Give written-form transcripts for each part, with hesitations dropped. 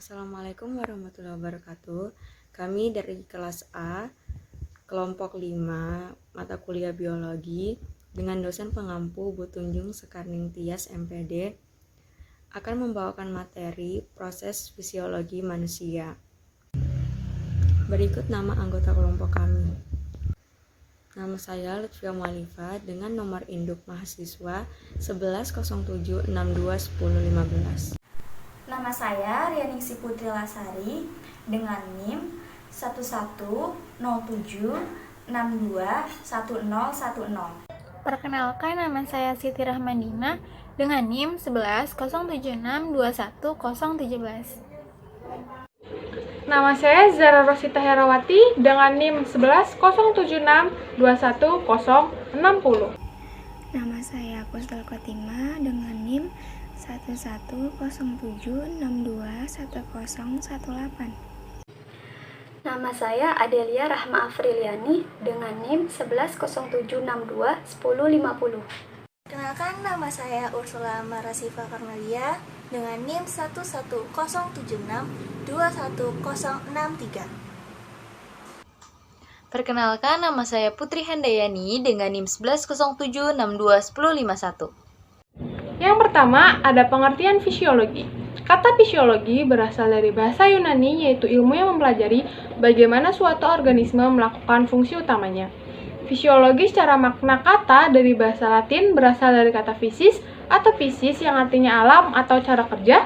Assalamualaikum warahmatullahi wabarakatuh. Kami dari kelas A, kelompok 5, mata kuliah biologi, dengan dosen pengampu Bu Tunjung Sekarning Tias MPD, akan membawakan materi proses fisiologi manusia. Berikut nama anggota kelompok kami. Nama saya Lutfia Mualifah dengan nomor induk mahasiswa 1107621015. Nama saya Rianingsi Putri Lasari dengan NIM 1107621010. Perkenalkan, nama saya Siti Rahmandina dengan NIM 1107621017. Nama saya Zara Rosita Herawati dengan NIM 1107621060. Nama saya Pusdal Khotimah dengan NIM 1107621018. Nama saya Adelia Rahma Afriliani dengan NIM 1107621050. Kenalkan, nama saya Ursula Marasifa Karmelia dengan NIM 1107621063. Perkenalkan, nama saya Putri Handayani dengan NIM 1107621051. Yang pertama, ada pengertian fisiologi. Kata fisiologi berasal dari bahasa Yunani, yaitu ilmu yang mempelajari bagaimana suatu organisme melakukan fungsi utamanya. Fisiologi secara makna kata dari bahasa Latin berasal dari kata fisis atau physis yang artinya alam atau cara kerja,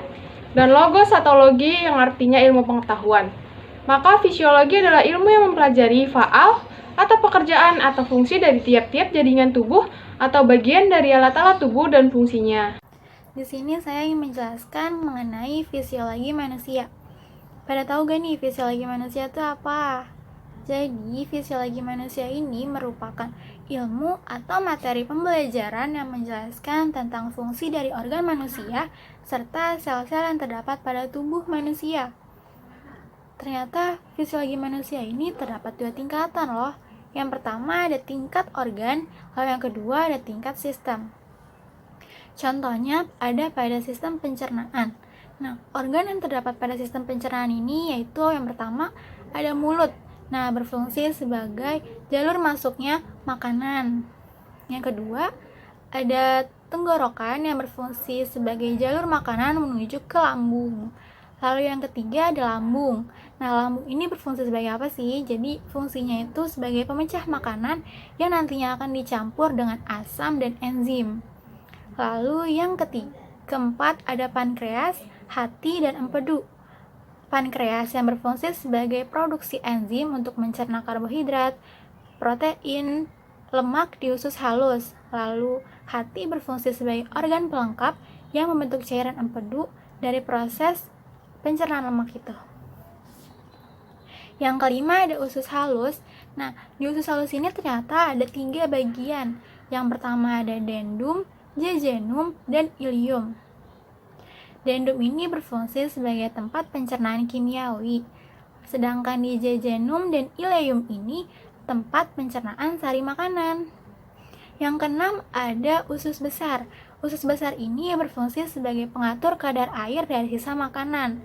dan logos atau logi yang artinya ilmu pengetahuan. Maka fisiologi adalah ilmu yang mempelajari faal atau pekerjaan atau fungsi dari tiap-tiap jaringan tubuh atau bagian dari alat-alat tubuh dan fungsinya. Di sini saya ingin menjelaskan mengenai fisiologi manusia. Pada tahu gak nih fisiologi manusia itu apa? Jadi, fisiologi manusia ini merupakan ilmu atau materi pembelajaran yang menjelaskan tentang fungsi dari organ manusia serta sel-sel yang terdapat pada tubuh manusia. Ternyata fisiologi manusia ini terdapat dua tingkatan loh. Yang pertama ada tingkat organ, lalu yang kedua ada tingkat sistem. Contohnya ada pada sistem pencernaan. Nah, organ yang terdapat pada sistem pencernaan ini yaitu yang pertama ada mulut. Nah, berfungsi sebagai jalur masuknya makanan. Yang kedua ada tenggorokan yang berfungsi sebagai jalur makanan menuju ke lambung. Lalu yang ketiga ada lambung. Nah, lambung ini berfungsi sebagai apa sih? Jadi, fungsinya itu sebagai pemecah makanan yang nantinya akan dicampur dengan asam dan enzim. Lalu yang keempat ada pankreas, hati, dan empedu. Pankreas yang berfungsi sebagai produksi enzim untuk mencerna karbohidrat, protein, lemak di usus halus. Lalu, hati berfungsi sebagai organ pelengkap yang membentuk cairan empedu dari proses pencernaan lemak itu. Yang kelima ada usus halus. Nah, di usus halus ini ternyata ada 3 bagian. Yang pertama ada dendum, jejunum, dan ileum. Dendum ini berfungsi sebagai tempat pencernaan kimiawi. Sedangkan di jejunum dan ileum ini tempat pencernaan sari makanan. Yang keenam ada usus besar. Usus besar ini berfungsi sebagai pengatur kadar air dari sisa makanan.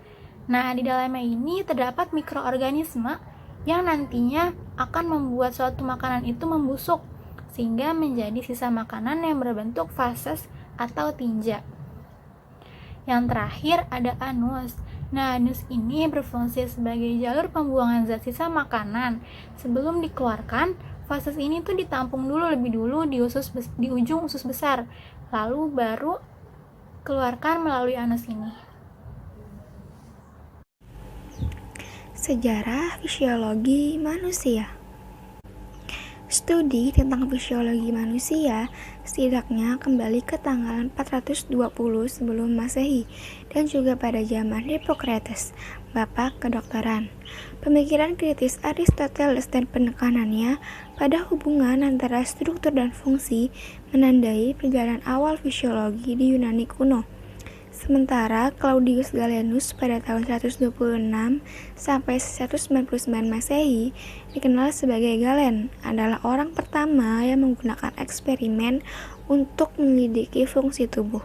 Nah, di dalamnya ini terdapat mikroorganisme yang nantinya akan membuat suatu makanan itu membusuk, sehingga menjadi sisa makanan yang berbentuk fases atau tinja. Yang terakhir ada anus. Nah, anus ini berfungsi sebagai jalur pembuangan zat sisa makanan. Sebelum dikeluarkan, fases ini tuh ditampung lebih dulu di ujung usus besar, lalu baru keluarkan melalui anus ini. Sejarah fisiologi manusia. Studi tentang fisiologi manusia setidaknya kembali ke tanggal 420 sebelum Masehi dan juga pada zaman Hippocrates, bapak kedokteran. Pemikiran kritis Aristoteles dan penekanannya pada hubungan antara struktur dan fungsi menandai perjalanan awal fisiologi di Yunani kuno. Sementara Claudius Galenus pada tahun 126 sampai 199 Masehi dikenal sebagai Galen, adalah orang pertama yang menggunakan eksperimen untuk menyelidiki fungsi tubuh.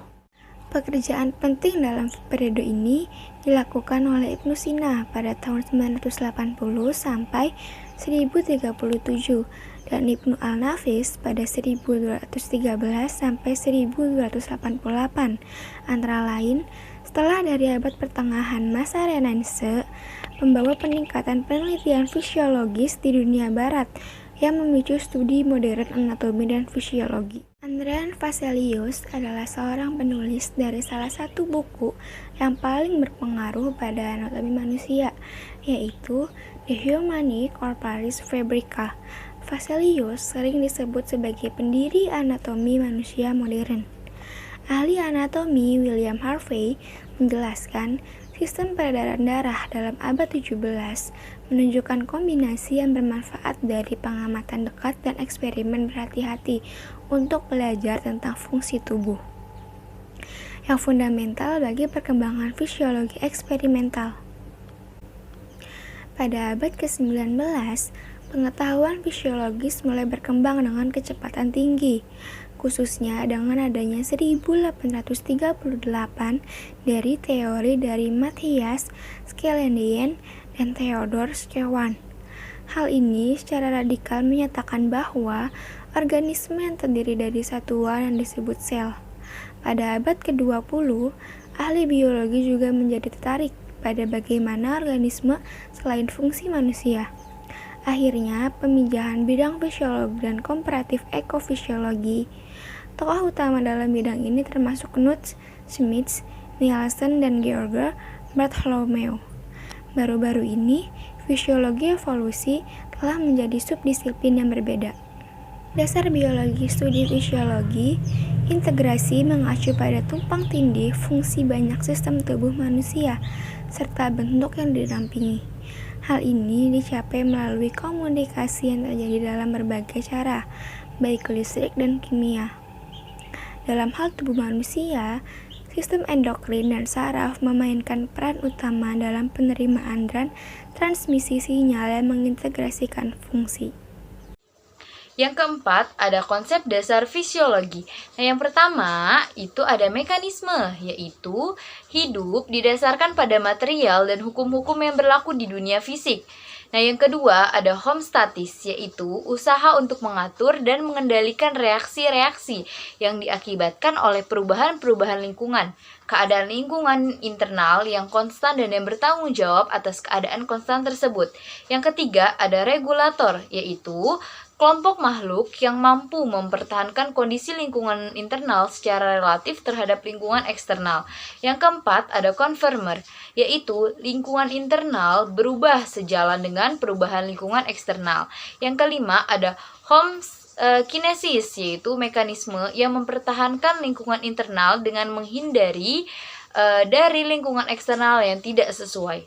Pekerjaan penting dalam periode ini dilakukan oleh Ibnu Sina pada tahun 980 sampai 1037 dan Ibnu Al-Nafis pada 1213 sampai 1288. Antara lain, setelah dari abad pertengahan masa Renaissance, membawa peningkatan penelitian fisiologis di dunia barat yang memicu studi modern anatomi dan fisiologi. Andreas Vesalius adalah seorang penulis dari salah satu buku yang paling berpengaruh pada anatomi manusia, yaitu The Humani Corporis Fabrica. Vesalius sering disebut sebagai pendiri anatomi manusia modern. Ahli anatomi William Harvey menjelaskan sistem peredaran darah dalam abad 17 menunjukkan kombinasi yang bermanfaat dari pengamatan dekat dan eksperimen berhati-hati untuk belajar tentang fungsi tubuh yang fundamental bagi perkembangan fisiologi eksperimental. Pada abad ke-19, pengetahuan fisiologis mulai berkembang dengan kecepatan tinggi, khususnya dengan adanya 1838 dari teori dari Matthias Scalendeyen dan Theodor Schwann. Hal ini secara radikal menyatakan bahwa organisme yang terdiri dari satuan yang disebut sel. Pada abad ke-20, ahli biologi juga menjadi tertarik pada bagaimana organisme selain fungsi manusia. Akhirnya, pemijahan bidang fisiologi dan komparatif ekofisiologi. Tokoh utama dalam bidang ini termasuk Knut Schmidt, Nielsen, dan Georg Bartholomew. Baru-baru ini, fisiologi evolusi telah menjadi subdisiplin yang berbeda. Dasar biologi studi fisiologi, integrasi mengacu pada tumpang tindih fungsi banyak sistem tubuh manusia, serta bentuk yang didampingi. Hal ini dicapai melalui komunikasi yang terjadi dalam berbagai cara, baik listrik dan kimia. Dalam hal tubuh manusia, sistem endokrin dan saraf memainkan peran utama dalam penerimaan dan transmisi sinyal yang mengintegrasikan fungsi. Yang keempat, ada konsep dasar fisiologi. Nah, yang pertama, itu ada mekanisme, yaitu hidup didasarkan pada material dan hukum-hukum yang berlaku di dunia fisik. Nah, yang kedua, ada homeostatis, yaitu usaha untuk mengatur dan mengendalikan reaksi-reaksi yang diakibatkan oleh perubahan-perubahan lingkungan. Keadaan lingkungan internal yang konstan dan yang bertanggung jawab atas keadaan konstan tersebut. Yang ketiga, ada regulator, yaitu kelompok makhluk yang mampu mempertahankan kondisi lingkungan internal secara relatif terhadap lingkungan eksternal. Yang keempat, ada conformer, yaitu lingkungan internal berubah sejalan dengan perubahan lingkungan eksternal. Yang kelima, ada homeokinesis, yaitu mekanisme yang mempertahankan lingkungan internal dengan menghindari dari lingkungan eksternal yang tidak sesuai.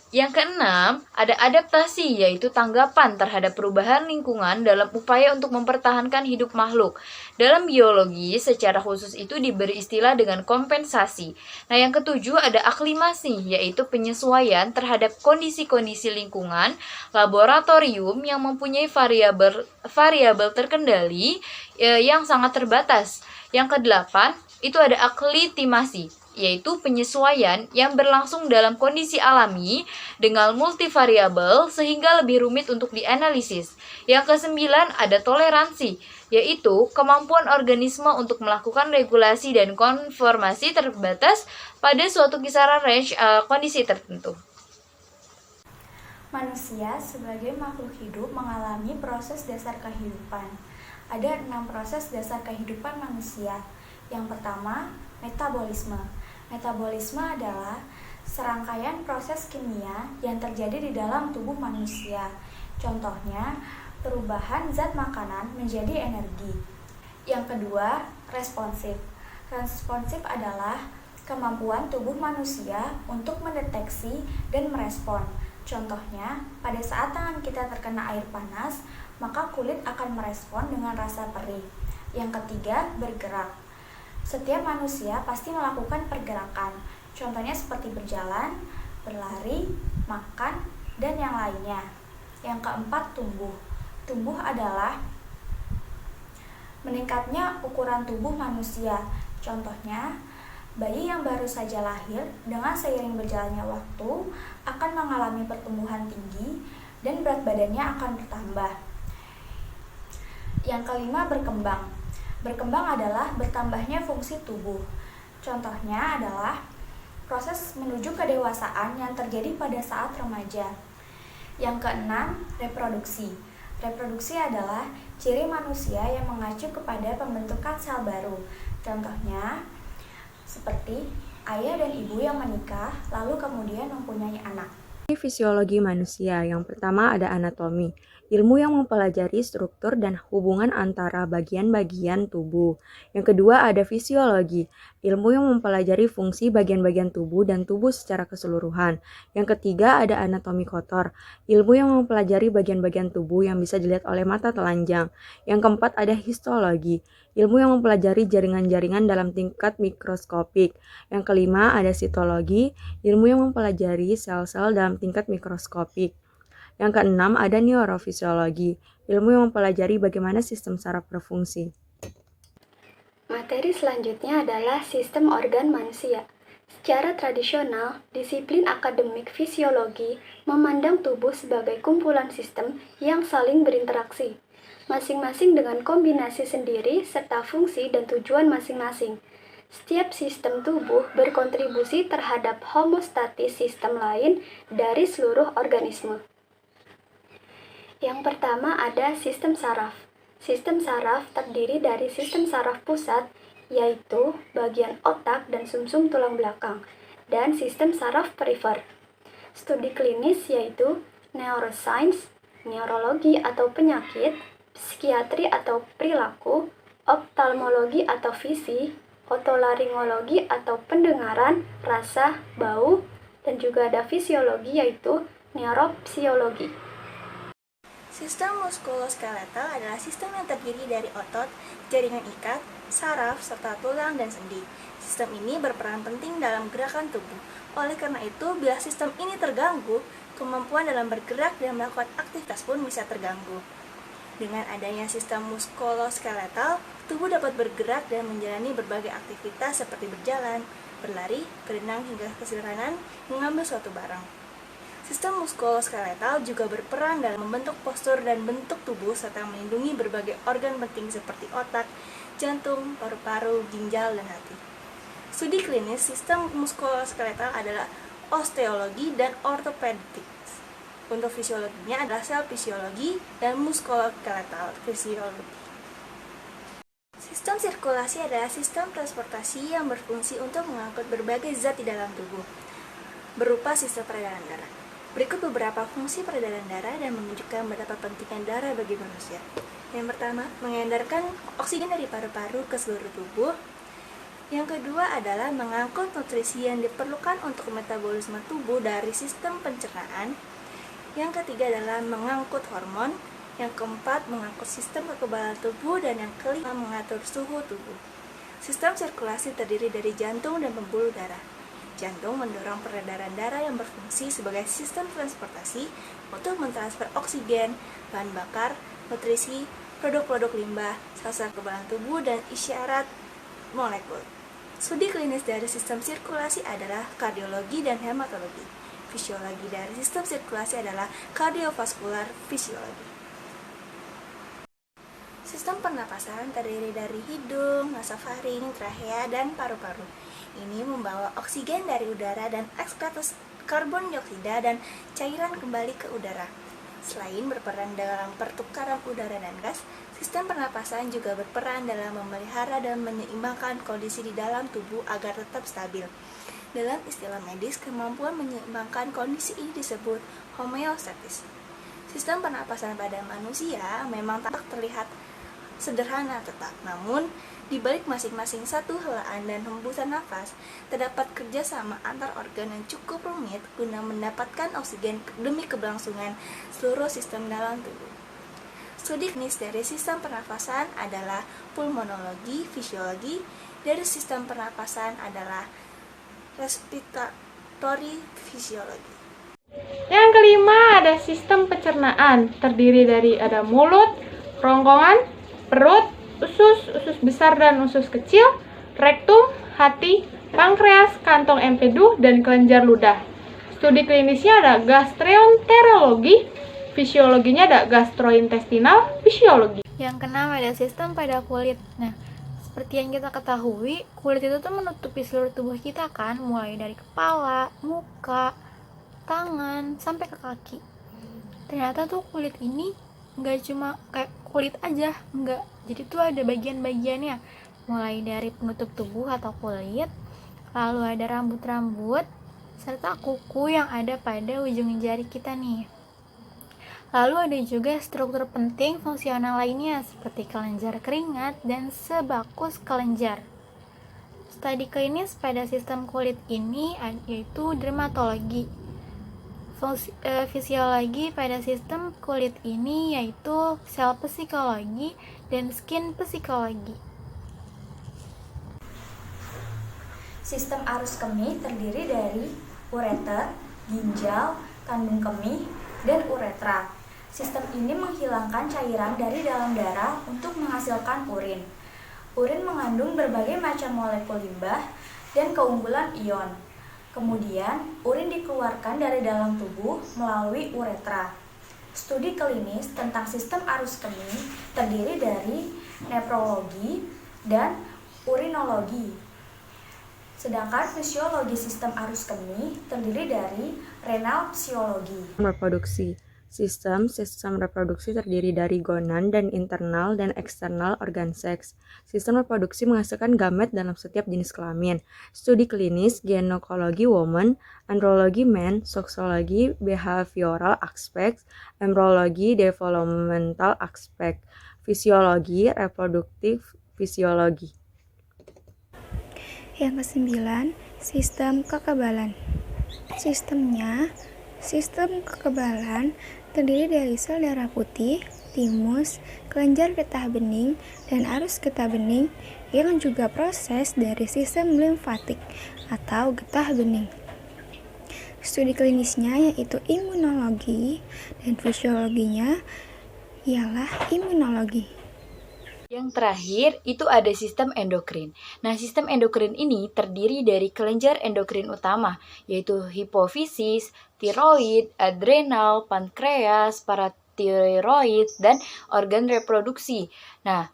Yang keenam, ada adaptasi, yaitu tanggapan terhadap perubahan lingkungan dalam upaya untuk mempertahankan hidup makhluk. Dalam biologi, secara khusus itu diberi istilah dengan kompensasi. Nah, yang ketujuh ada aklimasi, yaitu penyesuaian terhadap kondisi-kondisi lingkungan laboratorium yang mempunyai variabel terkendali yang sangat terbatas. Yang kedelapan, itu ada aklitimasi, yaitu penyesuaian yang berlangsung dalam kondisi alami dengan multivariabel sehingga lebih rumit untuk dianalisis. Yang kesembilan ada toleransi, yaitu kemampuan organisme untuk melakukan regulasi dan konformasi terbatas pada suatu kisaran range kondisi tertentu. Manusia sebagai makhluk hidup mengalami proses dasar kehidupan. Ada 6 proses dasar kehidupan manusia. Yang pertama, metabolisme. Metabolisme adalah serangkaian proses kimia yang terjadi di dalam tubuh manusia. Contohnya, perubahan zat makanan menjadi energi. Yang kedua, responsif. Responsif adalah kemampuan tubuh manusia untuk mendeteksi dan merespon. Contohnya, pada saat tangan kita terkena air panas, maka kulit akan merespon dengan rasa perih. Yang ketiga, bergerak. Setiap manusia pasti melakukan pergerakan, contohnya seperti berjalan, berlari, makan, dan yang lainnya. Yang keempat, tumbuh. Tumbuh adalah meningkatnya ukuran tubuh manusia, contohnya Bayi yang baru saja lahir dengan seiring berjalannya waktu akan mengalami pertumbuhan tinggi dan berat badannya akan bertambah. Yang kelima, berkembang. Berkembang adalah bertambahnya fungsi tubuh. Contohnya adalah proses menuju kedewasaan yang terjadi pada saat remaja. Yang keenam, reproduksi. Reproduksi adalah ciri manusia yang mengacu kepada pembentukan sel baru. Contohnya, seperti ayah dan ibu yang menikah lalu kemudian mempunyai anak. Fisiologi manusia. Yang pertama ada anatomi, ilmu yang mempelajari struktur dan hubungan antara bagian-bagian tubuh. Yang kedua ada fisiologi, ilmu yang mempelajari fungsi bagian-bagian tubuh dan tubuh secara keseluruhan. Yang ketiga ada anatomi kotor, ilmu yang mempelajari bagian-bagian tubuh yang bisa dilihat oleh mata telanjang. Yang keempat ada histologi, ilmu yang mempelajari jaringan-jaringan dalam tingkat mikroskopik. Yang kelima ada sitologi, ilmu yang mempelajari sel-sel dalam tingkat mikroskopik. Yang keenam ada neurofisiologi, ilmu yang mempelajari bagaimana sistem saraf berfungsi. Materi selanjutnya adalah sistem organ manusia. Secara tradisional, disiplin akademik fisiologi memandang tubuh sebagai kumpulan sistem yang saling berinteraksi, masing-masing dengan kombinasi sendiri serta fungsi dan tujuan masing-masing. Setiap sistem tubuh berkontribusi terhadap homostatis sistem lain dari seluruh organisme. Yang pertama ada sistem saraf. Sistem saraf terdiri dari sistem saraf pusat, yaitu bagian otak dan sumsum tulang belakang, dan sistem saraf perifer. Studi klinis yaitu neuroscience, neurologi atau penyakit, psikiatri atau perilaku, oftalmologi atau visi, otolaringologi atau pendengaran, rasa, bau, dan juga ada fisiologi yaitu neuropsiologi. Sistem muskuloskeletal adalah sistem yang terdiri dari otot, jaringan ikat, saraf, serta tulang dan sendi. Sistem ini berperan penting dalam gerakan tubuh. Oleh karena itu, bila sistem ini terganggu, kemampuan dalam bergerak dan melakukan aktivitas pun bisa terganggu. Dengan adanya sistem muskuloskeletal, tubuh dapat bergerak dan menjalani berbagai aktivitas seperti berjalan, berlari, berenang hingga kesederhanaan mengambil suatu barang. Sistem muskuloskeletal juga berperan dalam membentuk postur dan bentuk tubuh serta melindungi berbagai organ penting seperti otak, jantung, paru-paru, ginjal, dan hati. Studi klinis sistem muskuloskeletal adalah osteologi dan ortopedik. Untuk fisiologinya adalah sel fisiologi dan muskuloskeletal fisiologi. Sistem sirkulasi adalah sistem transportasi yang berfungsi untuk mengangkut berbagai zat di dalam tubuh, berupa sistem peredaran darah. Berikut beberapa fungsi peredaran darah dan menunjukkan betapa pentingnya darah bagi manusia. Yang pertama, mengedarkan oksigen dari paru-paru ke seluruh tubuh. Yang kedua adalah mengangkut nutrisi yang diperlukan untuk metabolisme tubuh dari sistem pencernaan. Yang ketiga adalah mengangkut hormon. Yang keempat, mengangkut sistem kekebalan tubuh. Dan yang kelima, mengatur suhu tubuh. Sistem sirkulasi terdiri dari jantung dan pembuluh darah. Jantung mendorong peredaran darah yang berfungsi sebagai sistem transportasi untuk mentransfer oksigen, bahan bakar, nutrisi, produk-produk limbah, sel-sel kekebalan tubuh, dan isyarat molekul. Studi klinis dari sistem sirkulasi adalah kardiologi dan hematologi. Fisiologi dari sistem sirkulasi adalah kardiovaskular fisiologi. Sistem pernapasan terdiri dari hidung, nasofaring, trachea, dan paru-paru. Ini membawa oksigen dari udara dan ekskretus karbon dioksida dan cairan kembali ke udara. Selain berperan dalam pertukaran udara dan gas, sistem pernapasan juga berperan dalam memelihara dan menyeimbangkan kondisi di dalam tubuh agar tetap stabil. Dalam istilah medis, kemampuan menyeimbangkan kondisi ini disebut homeostatis. Sistem pernapasan pada manusia memang tampak terlihat sederhana tetap, namun di balik masing-masing satu helaan dan hembusan nafas, terdapat kerjasama antar organ yang cukup rumit guna mendapatkan oksigen demi keberlangsungan seluruh sistem dalam tubuh. Studi klinis dari sistem pernafasan adalah pulmonologi, fisiologi, dari sistem pernafasan adalah respiratory fisiologi. Yang kelima ada sistem pencernaan, terdiri dari ada mulut, kerongkongan, perut, usus besar dan usus kecil, rektum, hati, pankreas, kantong empedu, dan kelenjar ludah. Studi klinisnya ada gastroenterologi, fisiologinya ada gastrointestinal fisiologi. Yang keenam ada sistem pada kulit. Nah, seperti yang kita ketahui, kulit itu tuh menutupi seluruh tubuh kita kan, mulai dari kepala, muka, tangan, sampai ke kaki. Ternyata tuh kulit ini nggak cuma kayak kulit aja, nggak. Jadi tuh ada bagian-bagiannya, mulai dari penutup tubuh atau kulit, lalu ada rambut-rambut, serta kuku yang ada pada ujung jari kita nih. Lalu ada juga struktur penting fungsional lainnya seperti kelenjar keringat dan sebakus kelenjar. Studi klinis pada sistem kulit ini yaitu dermatologi. Fisiologi pada sistem kulit ini yaitu sel psikologi dan skin psikologi. Sistem arus kemih terdiri dari ureter, ginjal, kandung kemih, dan uretra. Sistem ini menghilangkan cairan dari dalam darah untuk menghasilkan urin. Urin mengandung berbagai macam molekul limbah dan keunggulan ion. Kemudian, urin dikeluarkan dari dalam tubuh melalui uretra. Studi klinis tentang sistem arus kemih terdiri dari nefrologi dan urinologi. Sedangkan fisiologi sistem arus kemih terdiri dari renal fisiologi. Reproduksi. Sistem reproduksi terdiri dari gonan dan internal dan eksternal organ seks. Sistem reproduksi menghasilkan gamet dalam setiap jenis kelamin. Studi klinis, ginekologi woman, andrologi men, seksologi behavioral aspect, embryologi developmental aspect, fisiologi reproduktif fisiologi. Yang kesembilan, sistem kekebalan. Sistem kekebalan terdiri dari sel darah putih, timus, kelenjar getah bening, dan arus getah bening yang juga proses dari sistem limfatik atau getah bening. Studi klinisnya yaitu imunologi dan fisiologinya ialah imunologi. Yang terakhir, itu ada sistem endokrin. Nah, sistem endokrin ini terdiri dari kelenjar endokrin utama, yaitu hipofisis, tiroid, adrenal, pankreas, paratiroid, dan organ reproduksi. Nah,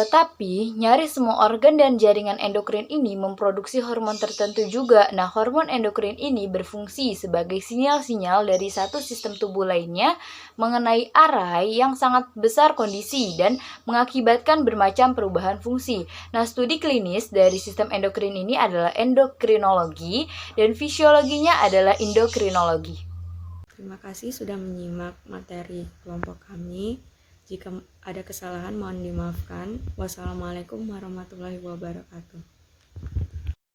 tapi nyaris semua organ dan jaringan endokrin ini memproduksi hormon tertentu juga. Nah, hormon endokrin ini berfungsi sebagai sinyal-sinyal dari satu sistem tubuh lainnya mengenai arai yang sangat besar kondisi dan mengakibatkan bermacam perubahan fungsi. Nah, studi klinis dari sistem endokrin ini adalah endokrinologi dan fisiologinya adalah endokrinologi. Terima kasih sudah menyimak materi kelompok kami. Jika ada kesalahan mohon dimaafkan. Wassalamualaikum warahmatullahi wabarakatuh.